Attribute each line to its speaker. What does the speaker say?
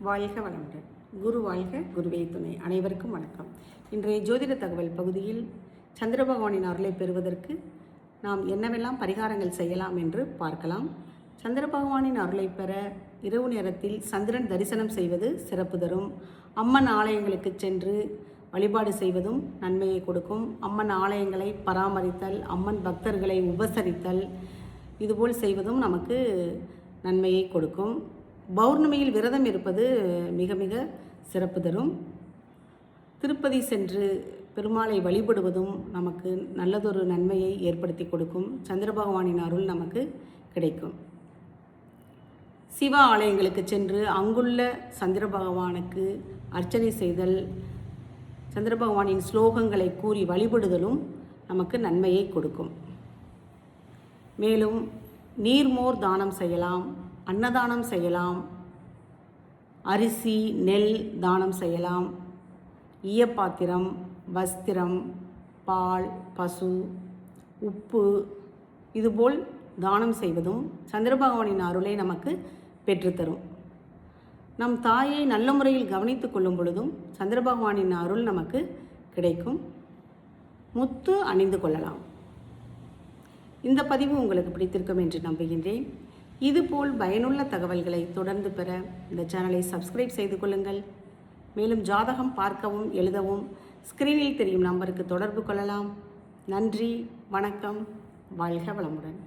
Speaker 1: வாழ்க வளமுடன். குரு வாழ்க, குருவே துணை. அனைவருக்கும் வணக்கம். இன்றைய ஜோதிட தகவல் பகுதியில் சந்திர பகவானின் அருளை பெறுவதற்கு நாம் என்னவெல்லாம் பரிகாரங்கள் செய்யலாம் என்று பார்க்கலாம். சந்திர பகவானின் அருளை பெற இரவு நேரத்தில் சந்திரன் தரிசனம் செய்வது சிறப்பு தரும். அம்மன் ஆலயங்களுக்கு சென்று வழிபாடு செய்வதும் நன்மையை கொடுக்கும். அம்மன் ஆலயங்களை பராமரித்தல், அம்மன் பக்தர்களை உபசரித்தல், இதுபோல் செய்வதும் நமக்கு நன்மையை கொடுக்கும். பௌர்ணமியில் விரதம் இருப்பது மிக மிக சிறப்பு தரும். திருப்பதி சென்று பெருமாளை வழிபடுவதும் நமக்கு நல்லதொரு நன்மையை ஏற்படுத்தி கொடுக்கும். சந்திர பகவானின் அருள் நமக்கு கிடைக்கும். சிவ ஆலயங்களுக்கு சென்று அங்குள்ள சந்திர பகவானுக்கு அர்ச்சனை செய்தல், சந்திர பகவானின் ஸ்லோகங்களை கூறி வழிபடுதலும் நமக்கு நன்மையை கொடுக்கும். மேலும் நீர்மோர் தானம் செய்யலாம், அன்னதானம் செய்யலாம், அரிசி நெல் தானம் செய்யலாம், ஈயப்பாத்திரம், வஸ்திரம், பால், பசு, உப்பு இதுபோல் தானம் செய்வதும் சந்திர பகவானின் அருளை நமக்கு பெற்றுத்தரும். நம் தாயை நல்ல முறையில் கவனித்து கொள்ளும் பொழுதும் சந்திர பகவானின் அருள் நமக்கு கிடைக்கும். முத்து அணிந்து கொள்ளலாம். இந்த பதிவு உங்களுக்கு பிடித்திருக்கும் என்று நம்புகின்றேன். இதுபோல் பயனுள்ள தகவல்களை தொடர்ந்து பெற இந்த சேனலை சப்ஸ்கிரைப் செய்து கொள்ளுங்கள். மேலும் ஜாதகம் பார்க்கவும் எழுதவும் ஸ்கிரீனில் தெரியும் நம்பருக்கு தொடர்பு கொள்ளலாம். நன்றி, வணக்கம், வாழ்க வளமுடன்.